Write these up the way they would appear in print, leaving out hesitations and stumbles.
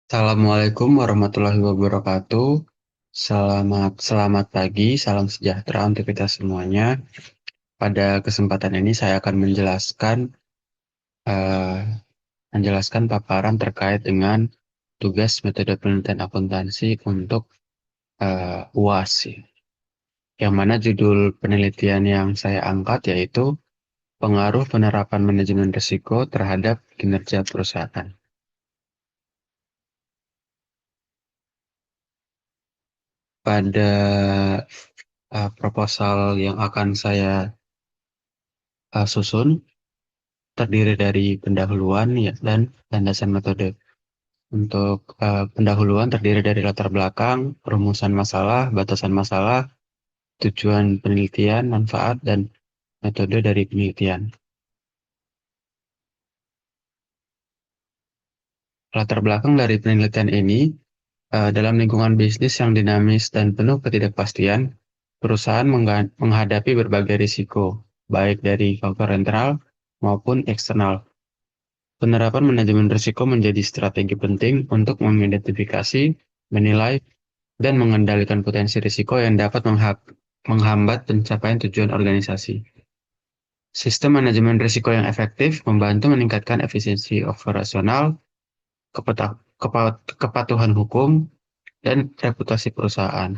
Assalamualaikum warahmatullahi wabarakatuh. Selamat pagi, salam sejahtera untuk kita semuanya. Pada kesempatan ini saya akan eh, menjelaskan paparan terkait dengan tugas metode penelitian akuntansi untuk UAS, ya. Yang mana judul penelitian yang saya angkat yaitu pengaruh penerapan manajemen risiko terhadap kinerja perusahaan. Pada proposal yang akan saya susun terdiri dari pendahuluan ya, dan landasan metode. Untuk pendahuluan terdiri dari latar belakang, rumusan masalah, batasan masalah, tujuan penelitian, manfaat, dan metode dari penelitian. Latar belakang dari penelitian ini, dalam lingkungan bisnis yang dinamis dan penuh ketidakpastian, perusahaan menghadapi berbagai risiko, baik dari faktor internal maupun eksternal. Penerapan manajemen risiko menjadi strategi penting untuk mengidentifikasi, menilai, dan mengendalikan potensi risiko yang dapat menghambat pencapaian tujuan organisasi. Sistem manajemen risiko yang efektif membantu meningkatkan efisiensi operasional, kepatuhan hukum, dan reputasi perusahaan.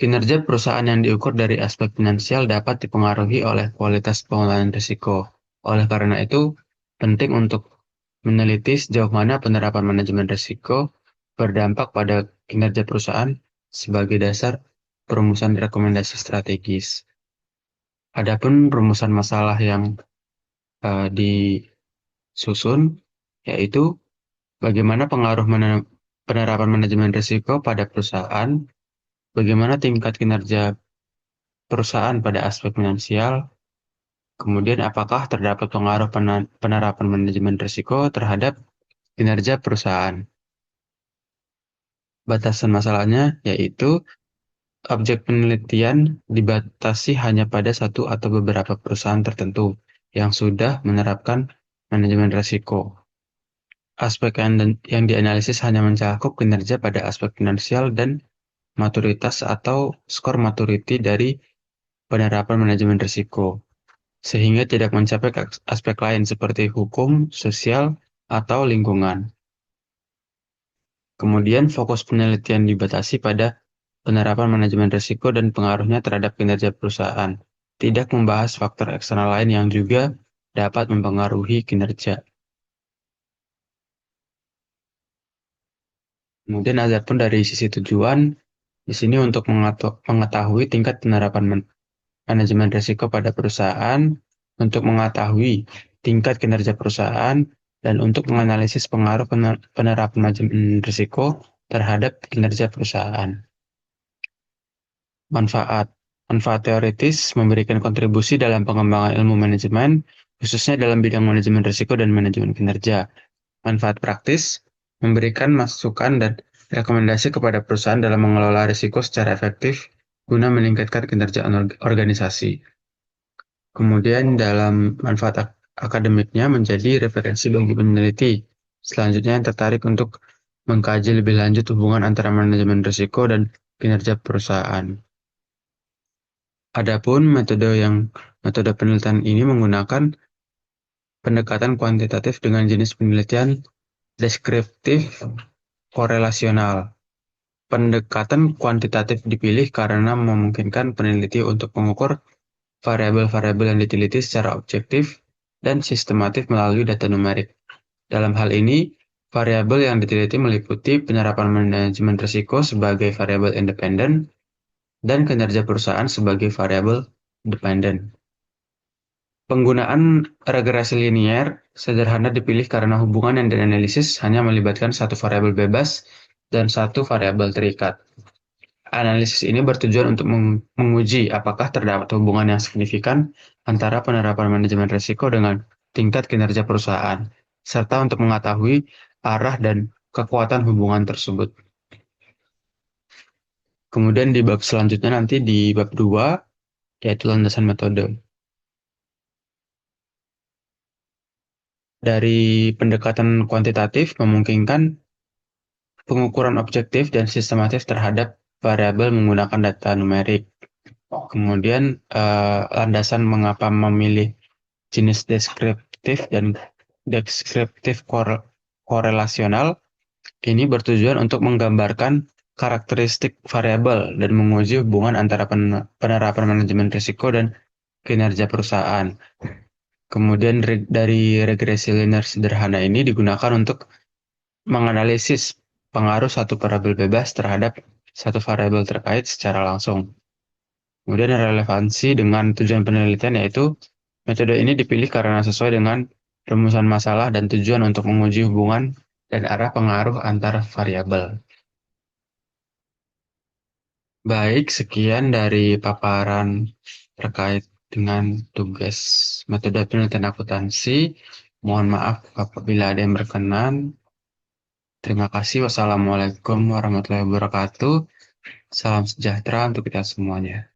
Kinerja perusahaan yang diukur dari aspek finansial dapat dipengaruhi oleh kualitas pengelolaan risiko. Oleh karena itu, penting untuk meneliti sejauh mana penerapan manajemen risiko berdampak pada kinerja perusahaan sebagai dasar perumusan rekomendasi strategis. Adapun rumusan masalah yang disusun yaitu bagaimana pengaruh penerapan manajemen risiko pada perusahaan, bagaimana tingkat kinerja perusahaan pada aspek finansial, kemudian apakah terdapat pengaruh penerapan manajemen risiko terhadap kinerja perusahaan. Batasan masalahnya yaitu objek penelitian dibatasi hanya pada satu atau beberapa perusahaan tertentu yang sudah menerapkan manajemen risiko. Aspek yang dianalisis hanya mencakup kinerja pada aspek finansial dan maturitas atau skor maturity dari penerapan manajemen risiko, sehingga tidak mencapai aspek lain seperti hukum, sosial, atau lingkungan. Kemudian fokus penelitian dibatasi pada penerapan manajemen risiko dan pengaruhnya terhadap kinerja perusahaan, tidak membahas faktor eksternal lain yang juga dapat mempengaruhi kinerja. Kemudian adapun dari sisi tujuan, di sini untuk mengetahui tingkat penerapan manajemen risiko pada perusahaan, untuk mengetahui tingkat kinerja perusahaan, dan untuk menganalisis pengaruh penerapan manajemen risiko terhadap kinerja perusahaan. Manfaat. Manfaat teoritis memberikan kontribusi dalam pengembangan ilmu manajemen, khususnya dalam bidang manajemen risiko dan manajemen kinerja. Manfaat praktis memberikan masukan dan rekomendasi kepada perusahaan dalam mengelola risiko secara efektif guna meningkatkan kinerja organisasi. Kemudian dalam manfaat akademiknya menjadi referensi bagi peneliti selanjutnya yang tertarik untuk mengkaji lebih lanjut hubungan antara manajemen risiko dan kinerja perusahaan. Adapun metode penelitian ini menggunakan pendekatan kuantitatif dengan jenis penelitian deskriptif korelasional. Pendekatan kuantitatif dipilih karena memungkinkan peneliti untuk mengukur variabel-variabel yang diteliti secara objektif dan sistematif melalui data numerik. Dalam hal ini, variabel yang diteliti meliputi penerapan manajemen risiko sebagai variabel independen dan kinerja perusahaan sebagai variabel dependen. Penggunaan regresi linier sederhana dipilih karena hubungan yang dianalisis hanya melibatkan satu variabel bebas dan satu variabel terikat. Analisis ini bertujuan untuk menguji apakah terdapat hubungan yang signifikan antara penerapan manajemen risiko dengan tingkat kinerja perusahaan, serta untuk mengetahui arah dan kekuatan hubungan tersebut. Kemudian di bab selanjutnya nanti di bab 2, yaitu landasan metode. Dari pendekatan kuantitatif memungkinkan pengukuran objektif dan sistematis terhadap variabel menggunakan data numerik. Kemudian landasan mengapa memilih jenis deskriptif dan deskriptif korelasional ini bertujuan untuk menggambarkan karakteristik variabel dan menguji hubungan antara penerapan manajemen risiko dan kinerja perusahaan. Kemudian dari regresi linear sederhana ini digunakan untuk menganalisis pengaruh satu variabel bebas terhadap satu variabel terkait secara langsung. Kemudian relevansi dengan tujuan penelitian yaitu metode ini dipilih karena sesuai dengan rumusan masalah dan tujuan untuk menguji hubungan dan arah pengaruh antar variabel. Baik, sekian dari paparan terkait dengan tugas metode penelitian akuntansi. Mohon maaf apabila ada yang berkenan. Terima kasih. Wassalamualaikum warahmatullahi wabarakatuh. Salam sejahtera untuk kita semuanya.